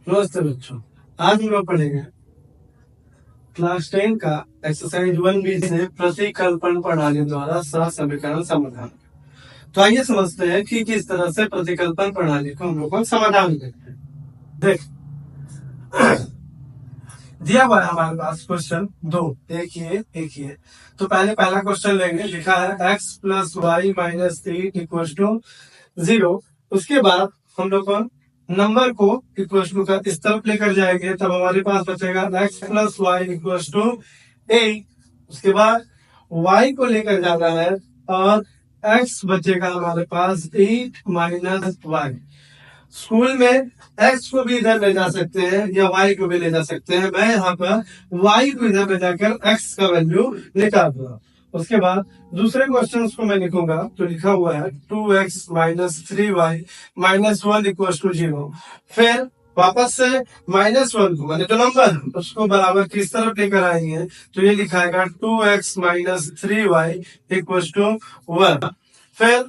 नमस्ते बच्चों, आज हम लोग पढ़ेंगे क्लास 10 का एक्सरसाइज 1B से प्रतिकल्पन प्रणाली द्वारा सहसमीकरण समाधान। तो आइए समझते हैं कि किस तरह से प्रतिकल्पन प्रणाली को हम लोग को समाधान करते हैं। देख दिया हुआ है हमारे पास क्वेश्चन दो, एक ये। तो पहला क्वेश्चन लेंगे, लिखा है x plus Y minus 8 equal to 0। उसके बाद हम लोग को नंबर को इक्वल टू का इस तरफ लेकर जाएंगे, तब हमारे पास बचेगा x plus Y equal to 8। उसके बाद y को लेकर जाना है और x बचेगा हमारे पास 8 माइनस वाई। स्कूल में x को भी इधर ले जा सकते हैं या y को भी ले जा सकते हैं। मैं यहाँ पर y को इधर ले जाकर x का वैल्यू निकाल दूंगा। उसके बाद दूसरे क्वेश्चन को मैं लिखूंगा, तो लिखा हुआ है 2x minus 3y minus 1 equal to 0। फिर वापस से -1 को मैंने जो नंबर उसको बराबर किस तरफ लेकर आएंगे, तो ये लिखाएगा 2x minus 3y equal to 1। फिर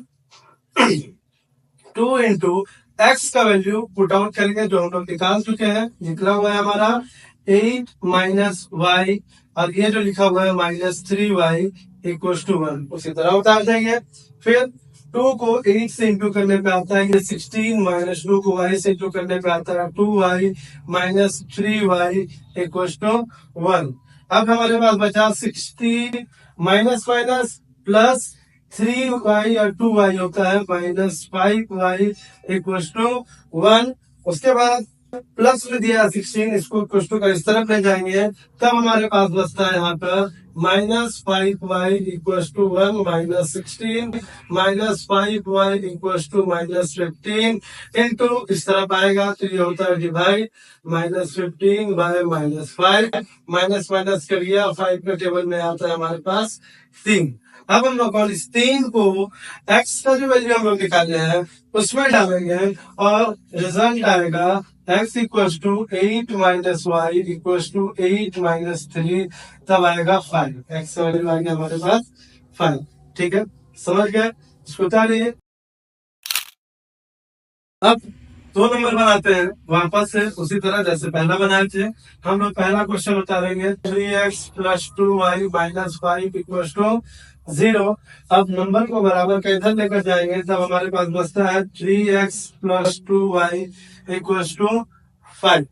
2 इंटू एक्स का वैल्यू पुट आउट करेंगे जो हम लोग निकाल चुके हैं। निकला हुआ है हमारा 8 माइनस वाई और ये जो लिखा हुआ है -3y इक्वल टू 1, उसी तरह उतार देंगे। फिर 2 को 8 से इंटू करने पे आता है ये 16 माइनस 2 को y से इंटू करने पे आता है 2y minus 3y equal to 1। अब हमारे पास बचा 16 माइनस माइनस प्लस 3y और 2y होता है -5y इक्वल टू 1। उसके बाद प्लस में दिया 16, इसको इक्वल टू का इस तरफ ले जाएंगे, तब हमारे पास बचता है यहाँ पर -5y equal to 1 minus 16 -5y equal to -15 into इस तरफ आएगा तो ये होता है डिवाइड -15 बाय -5 माइनस माइनस कर दिया। 5 का टेबल में आता है हमारे पास 3। अब हम लोग इस 3 को x का जो वैल्यू हम लोग निकाले हैं उसमें डालेंगे और रिजल्ट आएगा x equal to 8 minus Y equal to 8 minus 3, तब आएगा 5। x का वैल्यू आ गया हमारे पास 5। ठीक है, समझ गए? इसको उतारिए। अब 2 नंबर बनाते हैं वापस से उसी तरह जैसे पहला बनाए थे। हम लोग पहला क्वेश्चन उतारेंगे 3x plus 2y minus 5 equal to 0। अब नंबर को बराबर का इधर लेकर जाएंगे, तब हमारे पास बचता है 3x plus 2y equal to 5।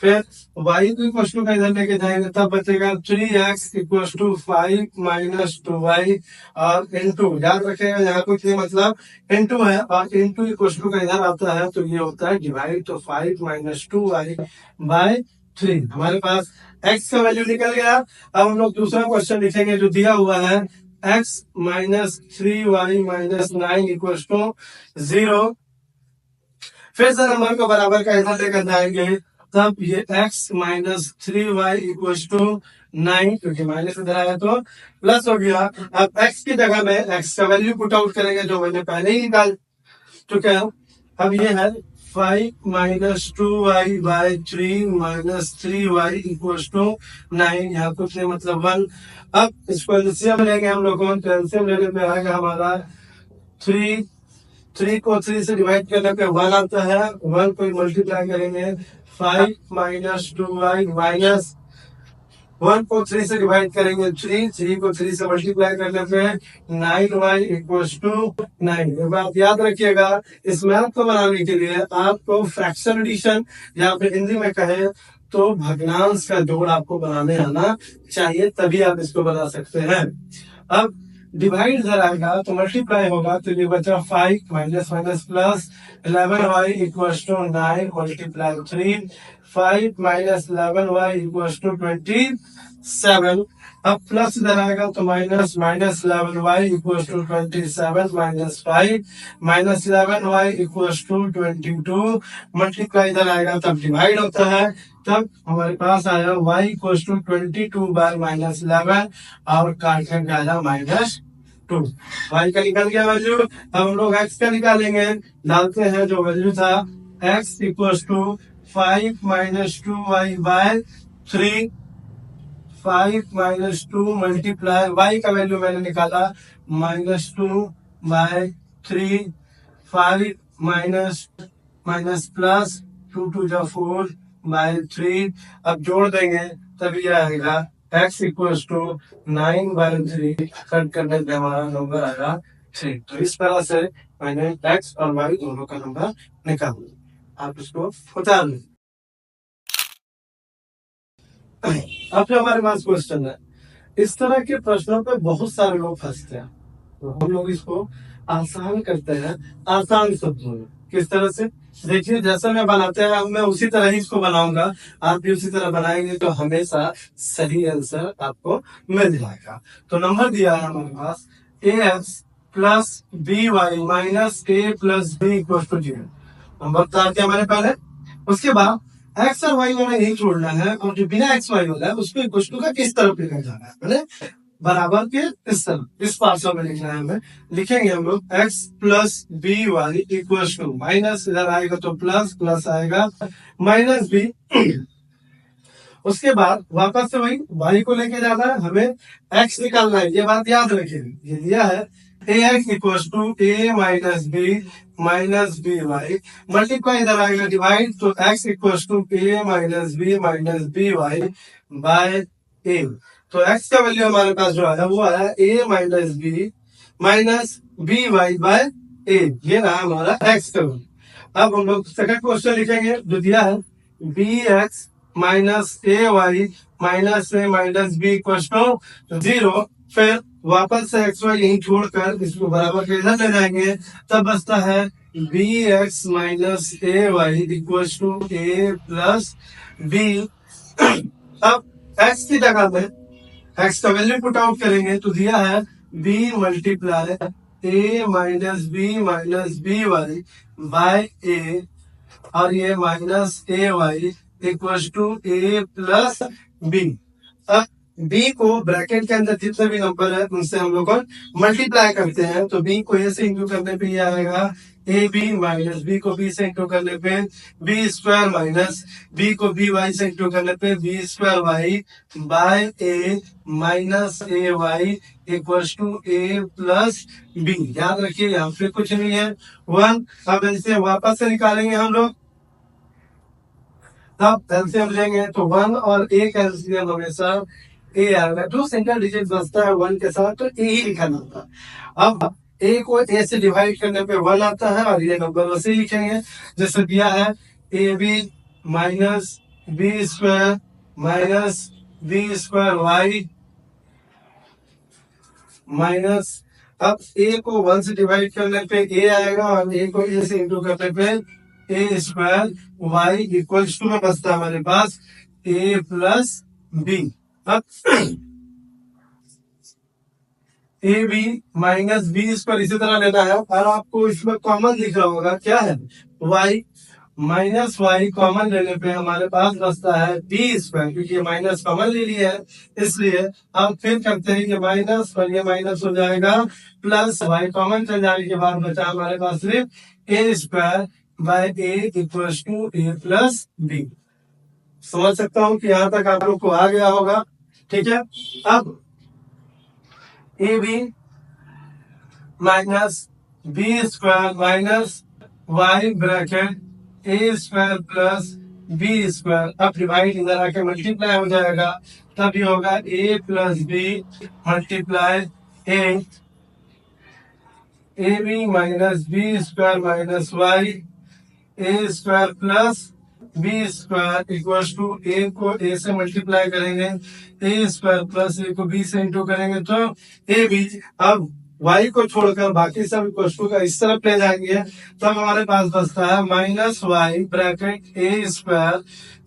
फिर y को इक्वल टू का इधर लेके जाएंगे, तब बचेगा 3x equal to 5 minus 2y और इंटू, याद रखेगा यहाँ कुछ नहीं मतलब इंटू है और इंटू इक्वल टू का इधर आता है तो ये होता है डिवाइड। तो 5 माइनस 2y बाय 3 हमारे पास x का वैल्यू निकल गया। अब हम लोग दूसरा क्वेश्चन लिखेंगे जो दिया हुआ है x minus 3y minus 9 equal to 0। फिर से नंबर को बराबर का इधर लेकर जाएंगे, तब ये x minus 3y equal to 9, क्योंकि माइनस इधर आया तो प्लस हो गया। अब x की जगह में x का वैल्यू पुट आउट करेंगे जो मैंने पहले ही निकाल चुके हैं। अब ये है 5 minus 2y by 3 minus 3y equal to 9, यहाँ कुछ नहीं मतलब 1। अब इसको एलसीएम लेंगे हम लोग, एलसीएम लेने पे आएगा हमारा 3 को 3 से डिवाइड करने पे 1 आता है। 1 को मल्टीप्लाई करेंगे 5 माइनस 2y माइनस 1 को 3 से डिवाइड करेंगे 3 को 3 से मल्टीप्लाई करने पे 9y इक्वल टू 9। ये बात याद रखिएगा, इस मैथ को बनाने के लिए आपको फ्रैक्शन एडिशन या फिर हिंदी में कहें तो भग्नांश का जोड़ आपको बनाने आना चाहिए, तभी आप इसको बना सकते हैं। अब डिवाइड इधर आएगा तो मल्टीप्लाई होगा, तो ये बचा 5 minus minus plus 11y equal to 9 multiply 3, 5 minus 11y equal to 27। अब प्लस इधर आएगा तो minus minus 11y equal to 27 minus 5 minus 11y equal to 22 multiply इधर आएगा तब डिवाइड होता है, तब हमारे पास आया y equal to 22 by minus 11 और काटने का आया -2। y का निकल गया वैल्यू। अब हम लोग x का निकालेंगे, डालते हैं जो वैल्यू था x equal to 5 minus 2y by 3, 5 minus 2 multiply y का वैल्यू मैंने निकाला -2 बाय 3, 5 माइनस माइनस प्लस 2 जा 4 बाय 3। अब जोड़ देंगे तब ये आएगा x इक्वल्स टू 9/3। कट करने पे हमारा नंबर आएगा 3। तो इस तरह से मैंने x और y दोनों का नंबर निकाला। आप इसको उतार लें। अब जो हमारे पास क्वेश्चन है, इस तरह के प्रश्नों पे बहुत सारे लोग फंसते हैं, तो हम लोग इसको आसान करते हैं आसान शब्दों में। किस तरह से? देखिए, जैसा मैं बनाते हैं मैं उसी तरह ही इसको बनाऊंगा, आप भी उसी तरह बनाएंगे तो हमेशा सही आंसर आपको मिल जाएगा। तो नंबर दिया है हमारे पास ax plus by minus a plus b equal to 0। Number बता दिया मैंने पहले। उसके बाद एक्स और वाई वाला यही छोड़ना है, और जो बिना एक्स वाई वाला है उसको इक्वल टू का किस तरफ लेकर जाना है, मैंने बराबर के इस तरफ इस पार्सल में लिखना है हमें। लिखेंगे हम लोग x plus B Y equal to minus, इधर आएगा तो प्लस, प्लस आएगा माइनस बी। उसके बाद वापस से वही y को लेके जाना है, हमें x निकालना है, ये बात याद रखिए। ये दिया है ax equal to a minus B Y, multiply इधर आएगा डिवाइड, तो x equal to a minus B Y by a। तो x का वैल्यू हमारे पास जो आया वो आया a minus B Y by a। ये रहा हमारा x का वैल्यू। अब हम लोग सेकंड क्वेश्चन लिखेंगे जो दिया है bx minus A Y minus A minus B equal to 0। फिर वापस से एक्स वाई यही छोड़कर इसको बराबर के इधर ले जाएंगे, तब बचता है B X minus A Y equal to A plus B. अब एक्स की जगह में एक्स का वैल्यू पुट आउट करेंगे तो दिया है B multiply A minus B Y by A, और ये minus A Y equal to A plus B. अब बी को ब्रैकेट के अंदर जितने भी नंबर है उनसे हम लोग मल्टीप्लाई करते हैं, तो बी को ए से इंटू करने पे ये आएगा ए बी माइनस बी को बी से इंटू करने पे बी स्क्वायर माइनस बी को बी वाई से इंटू करने पे B square Y by A minus A Y equal to A plus B. याद रखिए यहाँ पे कुछ नहीं है, 1। अब इसे वापस से निकालेंगे हम लोग, तब एलसीएम लेंगे तो 1 और ए का एलसीएम हमेशा ए आएगा। जो सिंगल डिजिट बचता है 1 के साथ तो ए ही लिखना होता है। अब ए को ए से डिवाइड करने पे 1 आता है, और ये नंबर वैसे ही लिखेंगे जैसे दिया है A B minus B square Y minus, अब ए को 1 से डिवाइड करने पे ए आएगा, और ए को ए से इंटू करने पे A square Y equal to में बचता है हमारे पास ए प्लस बी। अब A B minus B square इसी तरह लेना है, और आपको इसमें कॉमन दिख रहा होगा क्या है, वाई माइनस वाई कॉमन लेने पे हमारे पास बचता है बी स्क्वायर, क्योंकि ये माइनस कॉमन ले लिया है इसलिए। अब फिर करते हैं कि माइनस पर ये माइनस हो जाएगा प्लस वाई कॉमन चल जाने के बाद बचा हमारे पास सिर्फ a square by a equal to A plus b. समझ सकता हूँ कि यहाँ तक आप लोग को आ गया होगा, ठीक है। अब A B minus B square minus Y bracket A square plus B square, अब डिवाइड इधर आके मल्टीप्लाई हो जाएगा, तब ये होगा a plus b multiply a B minus B square minus Y A square plus B square equal to a को a से मल्टीप्लाई करेंगे ए स्क्वायर प्लस ए को बी से इंटू करेंगे तो ए बी। अब y को छोड़कर बाकी सब इक्वल टू का इस तरफ ले जाएंगे, तब हमारे पास बचता है minus Y bracket A square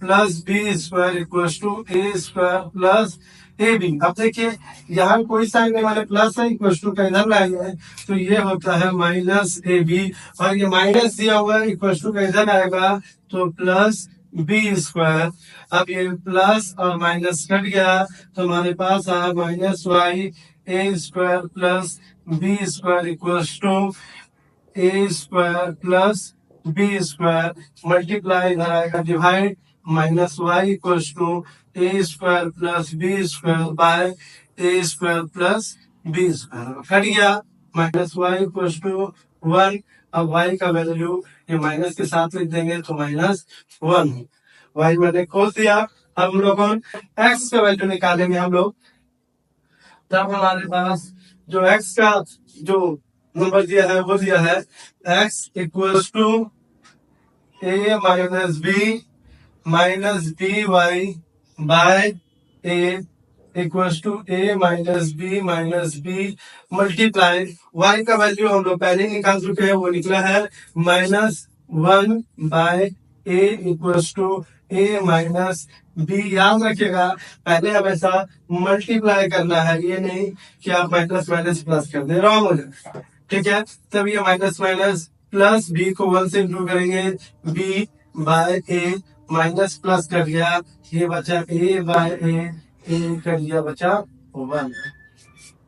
plus B square equal to A square plus A B. अब देखिए यहाँ कोई साइन नहीं, मैंने प्लस है इक्वल टू का इधर लाएंगे तो ये होता है माइनस ए बी, और ये माइनस दिया हुआ है इक्वल टू का इधर आएगा तो प्लस बी स्क्वायर। अब ये प्लस और माइनस कट गया तो हमारे पास आया minus Y A square plus B square equal to A square plus B square multiply इधर आएगा divide minus Y equal to A square plus B square by A square plus B square. Cut गया minus Y equal to 1 अब y का value ये minus के साथ लिख देंगे तो -1, y मैंने खोल दिया। अब हम लोग x का वैल्यू निकालेंगे हम लोग, तब हमारे पास जो x का जो नंबर दिया है वो दिया है x equals to a minus B minus B Y by a equals to a minus B multiply y का वैल्यू हम लोग पहले ही निकाल चुके हैं, वो निकला है -1 by a equals to a minus B. याद रखिएगा पहले हमेशा मल्टीप्लाई करना है, ये नहीं कि आप माइनस माइनस प्लस कर दे, रॉन्ग हो जाएगा। ठीक है, तब ये माइनस माइनस प्लस बी को 1 से इंटू करेंगे, B by A minus plus कर दिया, ये बचा ए बाय ए कर दिया बचा 1।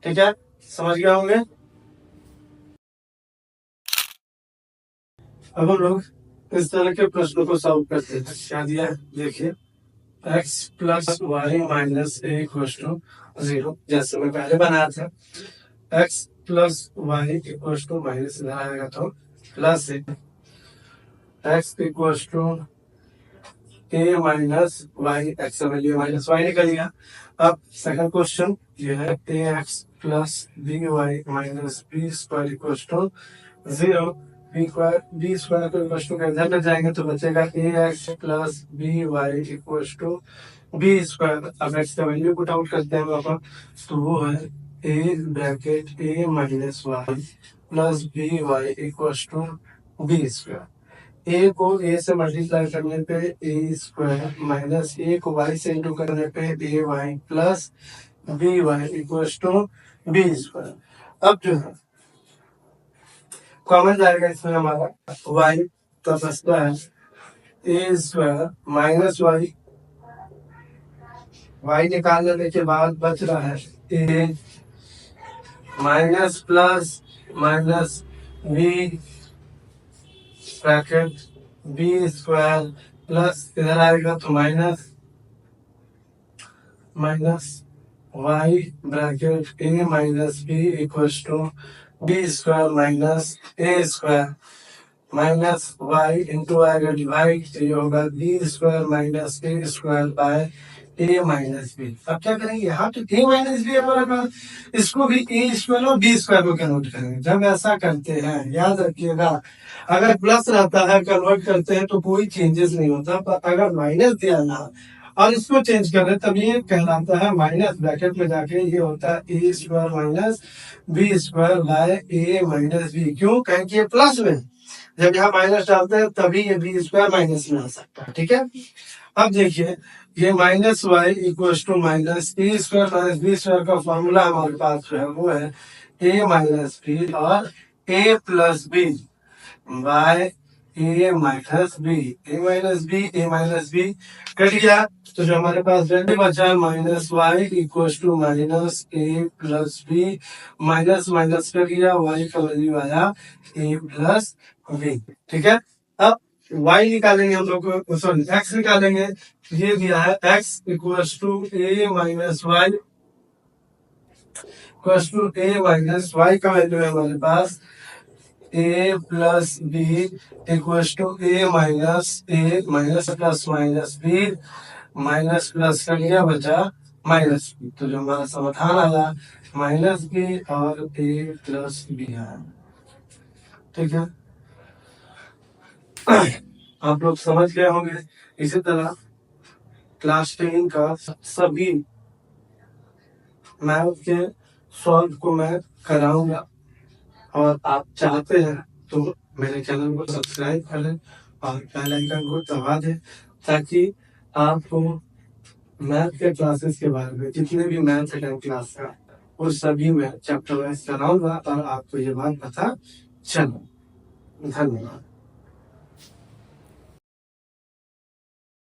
ठीक है, समझ गए होंगे। अब हम लोग इस तरह के प्रश्नों को सॉल्व करते हैं। क्या दिया है देखिए, x plus Y minus a equals to 0, जैसे मैं पहले बनाया था। x plus y equals to minus इधर आएगा तो plus a, x equals to A minus y, x का वैल्यू माइनस वाई निकल गया। अब सेकंड क्वेश्चन ये है a x plus B y minus B square equals to 0। B square को इक्वल्स टू इधर ले जाएंगे तो बचेगा a x plus B y equals to b square. अब एक्स का वैल्यू पुट आउट करते हैं वहां पर, तो वो है a bracket a minus y plus B y equals to b square. A को ए से मल्टीप्लाई करने पे ए स्क्वायर माइनस ए को वाई से इंटू करने पे a y plus B y equals to b square. अब जो है कॉमन जाएगा इसमें हमारा y, तो बचता है ए स्क्वायर माइनस वाई, y निकाल लेने के बाद बच रहा है a minus plus minus b bracket b square plus इधर आएगा तो minus minus Y bracket a minus b equals to b square minus A square minus y into आएगा डिवाइड, तो ये होगा b square minus A square by A minus b. अब क्या करेंगे, यहाँ तो ए माइनस बी हमारे पास, इसको भी ए स्क्वायर और बी स्क्वायर को कन्वर्ट करेंगे। जब ऐसा करते हैं याद रखिएगा, अगर प्लस रहता है कन्वर्ट करते हैं तो कोई चेंजेस नहीं होता, पर अगर माइनस दिया ना और इसको चेंज करें तब ये कहलाता है माइनस, ब्रैकेट में जाके ये होता है ए square minus B square by A minus B. क्यों, कहें कि ये प्लस में, जब यहाँ माइनस डालते हैं तभी ये बी स्क्वायर माइनस में आ सकता है। ठीक है, अब देखिए ये minus Y equal to minus A square minus B square का फॉर्मूला हमारे पास जो है वो है ए माइनस बी और A plus B by A minus B. A minus B कर दिया तो जो हमारे पास वैल्यू बचा minus Y equal to minus A plus B, minus minus कर दिया, वाई का वैल्यू आया ए प्लस बी। ठीक है, अब y निकालेंगे हम लोग, सॉरी x निकालेंगे। ये दिया है x equal to A minus Y equal to A minus Y का वैल्यू है हमारे पास A plus B equal to A minus plus minus B, minus plus कर लिया बचा माइनस बी। तो जो हमारा समाधान आया माइनस बी और ए प्लस बी है। ठीक है, आप लोग समझ गए होंगे। इसी तरह क्लास 10 का सभी मैथ के सॉल्व को मैं कराऊंगा, और आप चाहते हैं तो मेरे चैनल को सब्सक्राइब कर लें और बेल आइकन को दबा दें, ताकि आपको मैथ के क्लासेस के बारे में, जितने भी मैथ है क्लास का, वो सभी मैं चैप्टर वाइज कराऊंगा और आपको ये बात पता चले। धन्यवाद।